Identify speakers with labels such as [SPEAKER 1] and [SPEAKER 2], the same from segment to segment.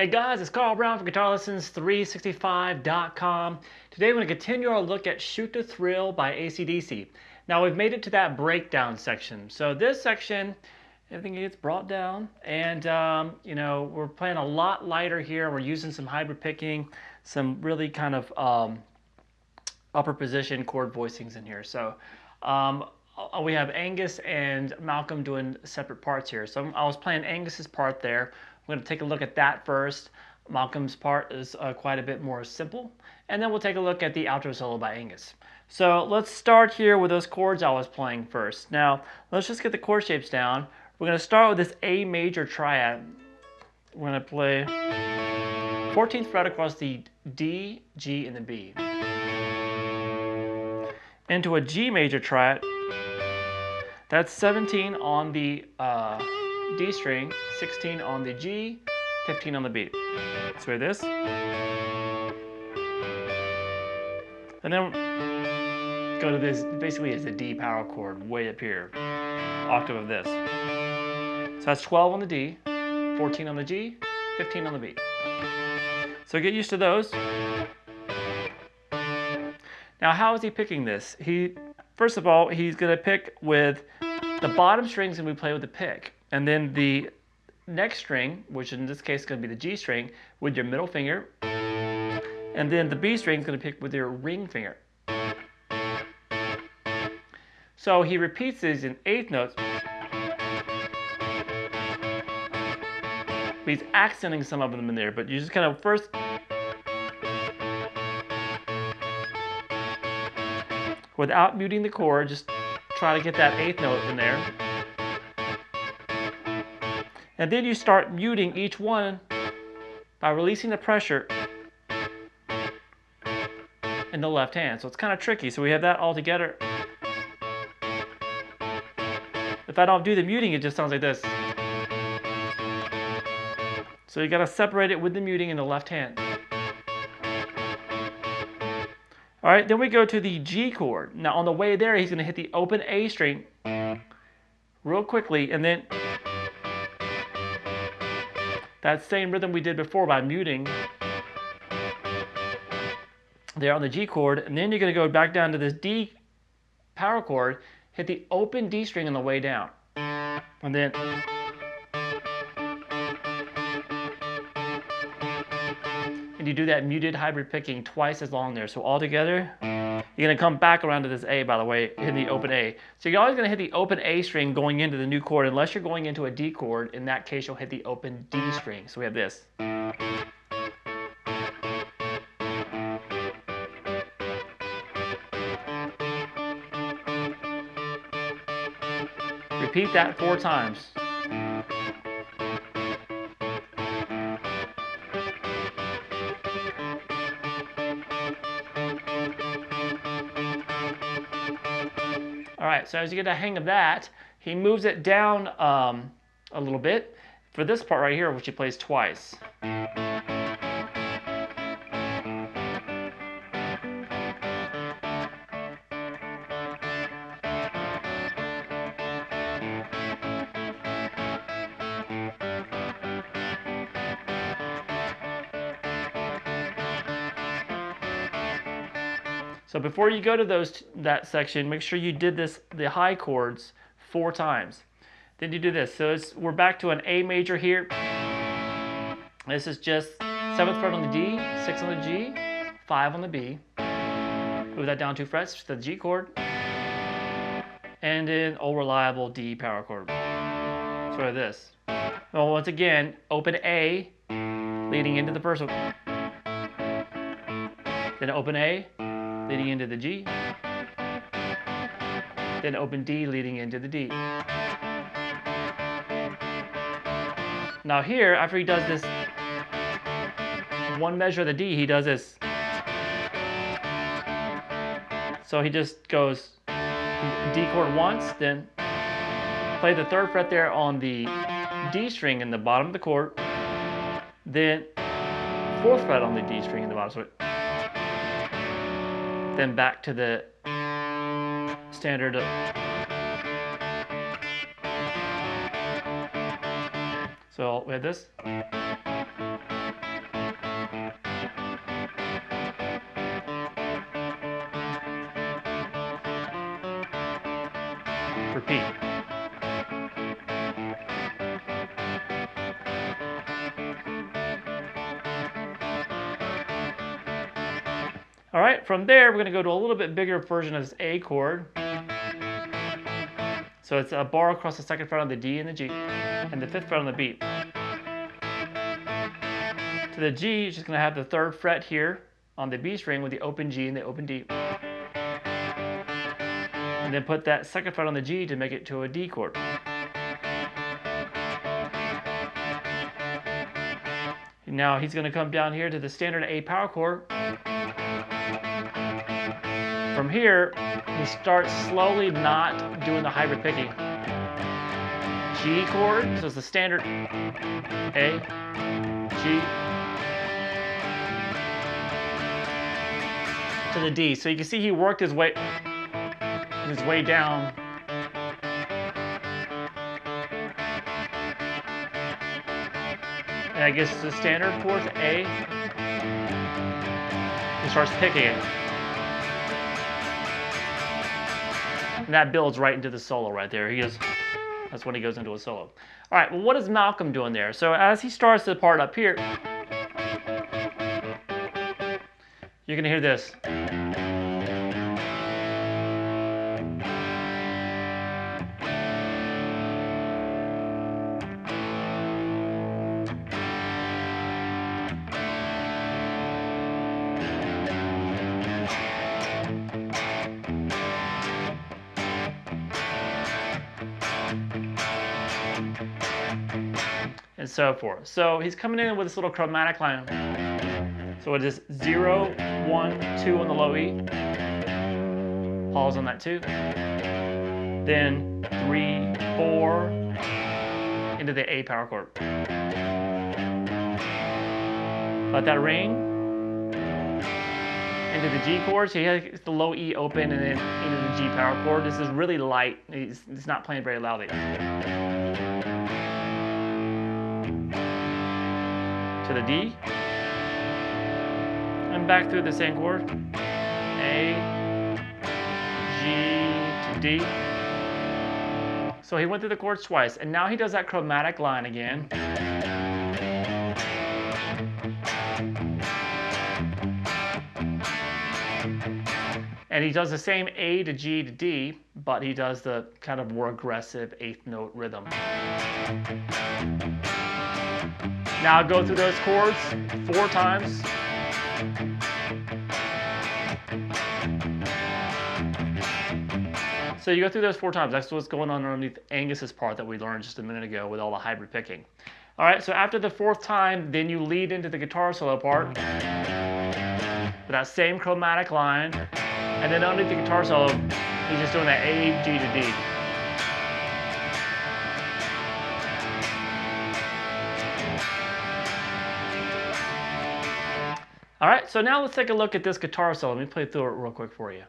[SPEAKER 1] Hey guys, it's Carl Brown from GuitarLessons365.com. Today we're going to continue our look at Shoot to Thrill by AC/DC. Now we've made it to that breakdown section. So this section, everything gets brought down, and we're playing a lot lighter here. We're using some hybrid picking, some really kind of upper position chord voicings in here. So we have Angus and Malcolm doing separate parts here. So I was playing Angus's part there. We're going to take a look at that first. Malcolm's part is quite a bit more simple. And then we'll take a look at the outro solo by Angus. So let's start here with those chords I was playing first. Now, let's just get the chord shapes down. We're going to start with this A major triad. We're going to play 14th fret across the D, G, and the B. Into a G major triad. That's 17 on the D string, 16 on the G, 15 on the B. So this. And then go to this, basically it's a D power chord way up here, octave of this. So that's 12 on the D, 14 on the G, 15 on the B. So get used to those. Now how is he picking this? First of all, he's going to pick with the bottom strings and we play with the pick. And then the next string, which in this case is going to be the G string, with your middle finger. And then the B string is going to pick with your ring finger. So he repeats these in eighth notes. He's accenting some of them in there, but you just kind of first without muting the chord, just try to get that eighth note in there. And then you start muting each one by releasing the pressure in the left hand. So it's kind of tricky. So we have that all together. If I don't do the muting, it just sounds like this. So you got to separate it with the muting in the left hand. All right, then we go to the G chord. Now on the way there, he's going to hit the open A string real quickly, and then that same rhythm we did before by muting there on the G chord, and then you're going to go back down to this D power chord, hit the open D string on the way down, and then you do that muted hybrid picking twice as long there. So all together, you're going to come back around to this A, by the way, hitting the open A. So you're always going to hit the open A string going into the new chord, unless you're going into a D chord. In that case, you'll hit the open D string. So we have this. Repeat that 4 times. All right, so as you get the hang of that, he moves it down a little bit for this part right here, which he plays twice. So before you go to that section, make sure you did the high chords 4 times. Then you do this. So we're back to an A major here. This is just 7th fret on the D, 6 on the G, 5 on the B. Move that down 2 frets to the G chord. And then old reliable D power chord. So this. Well, once again, open A leading into the first one. Then open A leading into the G, then open D leading into the D. Now here, after he does this one measure of the D, he does this. So he just goes D chord once, then play the 3rd fret there on the D string in the bottom of the chord, then 4th fret on the D string in the bottom. So then back to the standard. So we have this. All right, from there, we're going to go to a little bit bigger version of this A chord. So it's a bar across the second fret on the D and the G, and the fifth fret on the B. To the G, it's just going to have the third fret here on the B string with the open G and the open D. And then put that second fret on the G to make it to a D chord. Now he's going to come down here to the standard A power chord. From here, he starts slowly not doing the hybrid picking. G chord, so it's the standard A, G, to the D. So you can see he worked his way down. And I guess the standard fourth A, he starts picking it. And that builds right into the solo right there. That's when he goes into a solo. All right, well, what is Malcomb doing there? So as he starts the part up here, you're gonna hear this. And so forth. So he's coming in with this little chromatic line. So it is 0, 1, 2 on the low E. Pause on that 2. Then 3, 4 into the A power chord. Let that ring into the G chord. So he has the low E open and then into the G power chord. This is really light. It's not playing very loudly. To the D, and back through the same chord, A, G to D. So he went through the chords twice, and now he does that chromatic line again. And he does the same A to G to D, but he does the kind of more aggressive eighth note rhythm. Now go through those chords 4 times. So you go through those 4 times. That's what's going on underneath Angus's part that we learned just a minute ago with all the hybrid picking. All right, so after the 4th time, then you lead into the guitar solo part with that same chromatic line. And then underneath the guitar solo, he's just doing that A, G to D. All right, so now let's take a look at this guitar solo. Let me play through it real quick for you.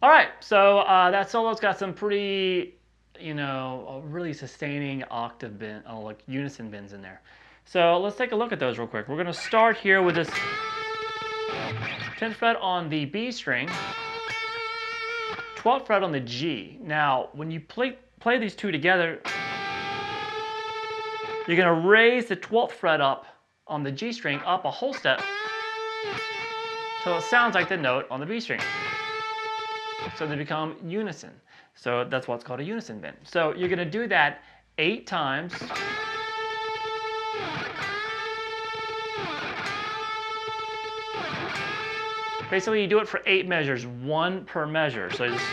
[SPEAKER 1] All right, so that solo's got some pretty, really sustaining octave bend, like unison bends in there. So let's take a look at those real quick. We're going to start here with this 10th fret on the B string, 12th fret on the G. Now, when you play these two together, you're going to raise the 12th fret up on the G string up a whole step so it sounds like the note on the B string. So they become unison. So that's what's called a unison bend. So you're going to do that 8 times. Basically, you do it for 8 measures, 1 per measure. So just...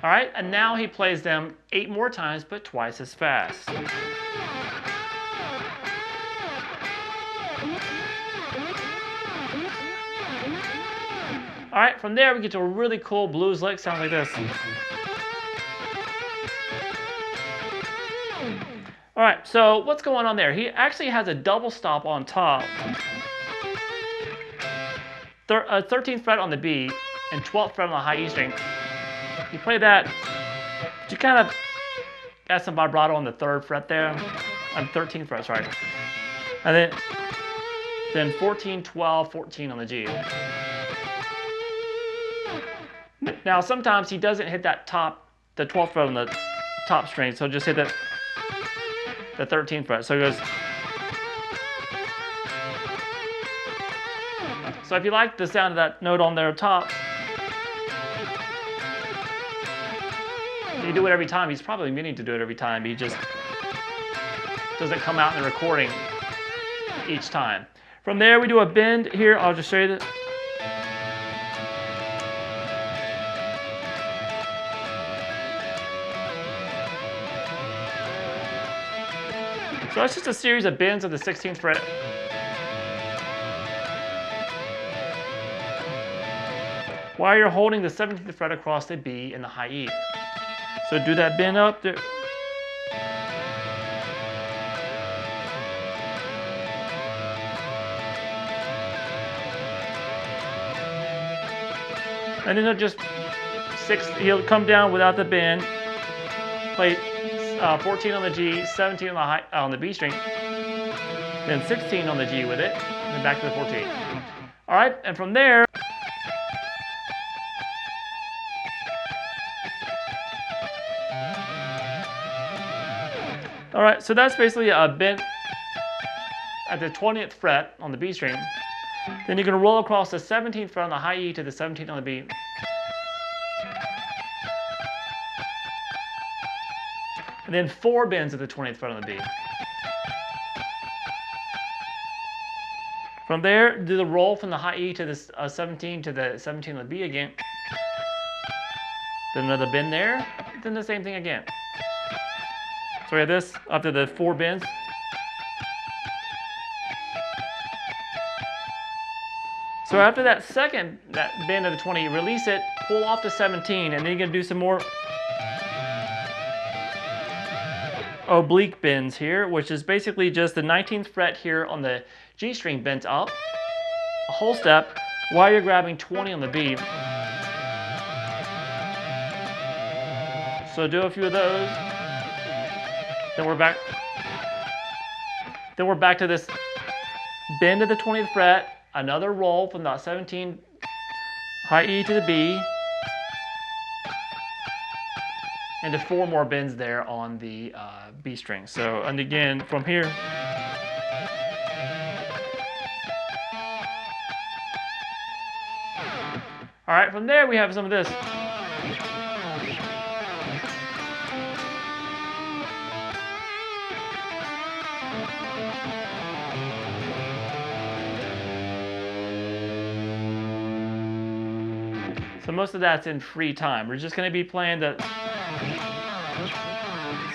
[SPEAKER 1] All right, and now he plays them 8 more times, but twice as fast. All right, from there we get to a really cool blues lick, sounds like this. All right, so what's going on there? He actually has a double stop on top. 13th fret on the B and 12th fret on the high E string. You play that, but you kind of got some vibrato on the 3rd fret there. 13th fret, sorry. And then 14, 12, 14 on the G. Now sometimes he doesn't hit that the 12th fret on the top string, so just hit the 13th fret. So it goes. So if you like the sound of that note on there top, you do it every time. He's probably meaning to do it every time. He just doesn't come out in the recording each time. From there, we do a bend here. I'll just show you that. So that's just a series of bends of the 16th fret. While you're holding the 17th fret across the B and the high E. So do that bend up there. And then he'll just he'll come down without the bend, play 14 on the G, 17 on the B string, then 16 on the G with it, and then back to the 14. All right, and from there, all right, so that's basically a bend at the 20th fret on the B string. Then you're going to roll across the 17th fret on the high E to the 17th on the B. And then 4 bends at the 20th fret on the B. From there, do the roll from the high E to the 17 to the 17 on the B again. Then another bend there, then the same thing again. So we have this up to the 4 bends. So after that bend of the 20, release it, pull off to 17, and then you're going to do some more oblique bends here, which is basically just the 19th fret here on the G string bent up, a whole step, while you're grabbing 20 on the B. So do a few of those. Then we're back to this bend of the 20th fret, another roll from the 17 high E to the B, and to 4 more bends there on the B string. So, and again, from here, all right, from there we have some of this. So most of that's in free time. We're just going to be playing the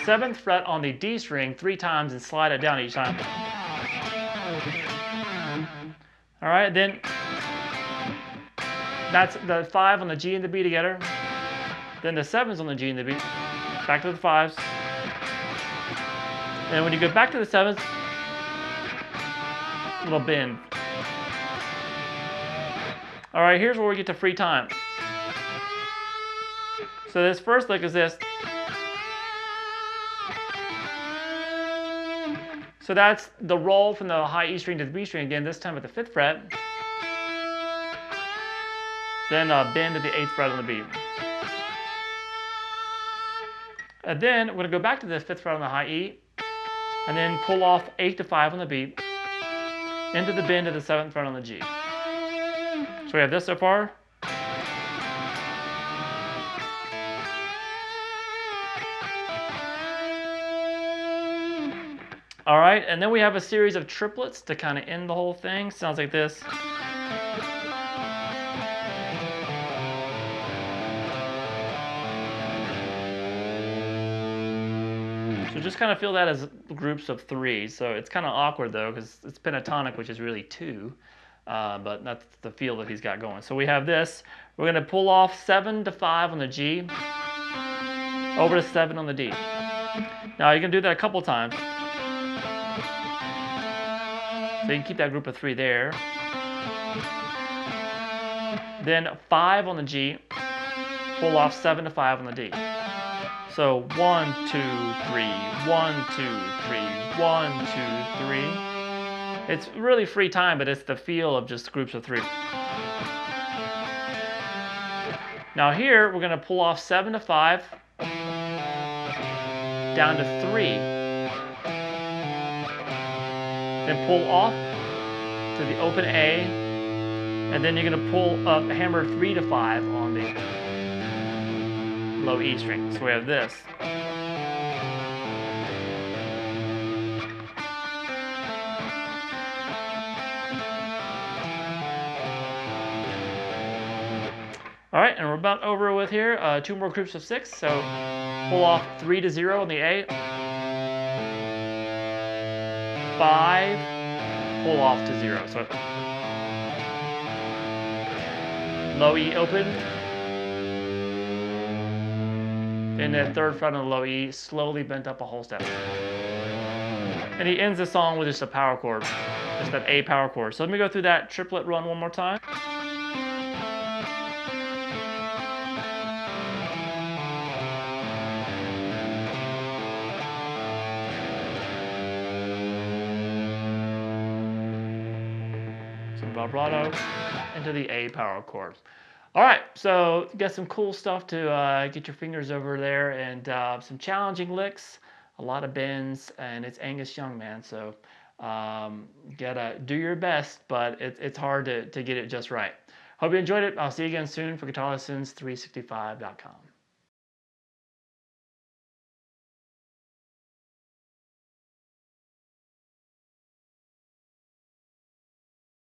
[SPEAKER 1] 7th fret on the D string 3 times and slide it down each time. All right, then that's the 5 on the G and the B together. Then the 7s on the G and the B. Back to the 5s. And when you go back to the 7s, little bend. All right, here's where we get to free time. So this first lick is this. So that's the roll from the high E string to the B string again, this time at the 5th fret. Then a bend at the 8th fret on the B. And then we're going to go back to the 5th fret on the high E, and then pull off 8 to 5 on the B, into the bend of the 7th fret on the G. So we have this so far. All right, and then we have a series of triplets to kind of end the whole thing. Sounds like this. So just kind of feel that as groups of 3. So it's kind of awkward though, because it's pentatonic, which is really 2. But that's the feel that he's got going. So we have this. We're going to pull off 7 to 5 on the G, over to 7 on the D. Now you can do that a couple times. So you can keep that group of 3 there. Then 5 on the G, pull off 7 to 5 on the D. So 1, 2, 3, 1, 2, 3, 1, 2, 3. It's really free time, but it's the feel of just groups of 3. Now here, we're going to pull off 7 to 5, down to 3. Then pull off to the open A, and then you're going to pull up hammer 3 to 5 on the low E string. So we have this. All right, and we're about over with here. 2 more groups of 6. So pull off 3 to 0 on the A. 5, pull off to 0. So low E open. And then 3rd fret on the low E, slowly bent up a whole step. And he ends the song with just a power chord, just that A power chord. So let me go through that triplet run one more time. Some vibrato into the A power chord. All right, so you got some cool stuff to get your fingers over there, and some challenging licks, a lot of bends, and it's Angus Young, man. So you gotta do your best, but it's hard to get it just right. Hope you enjoyed it. I'll see you again soon for GuitarLessons365.com.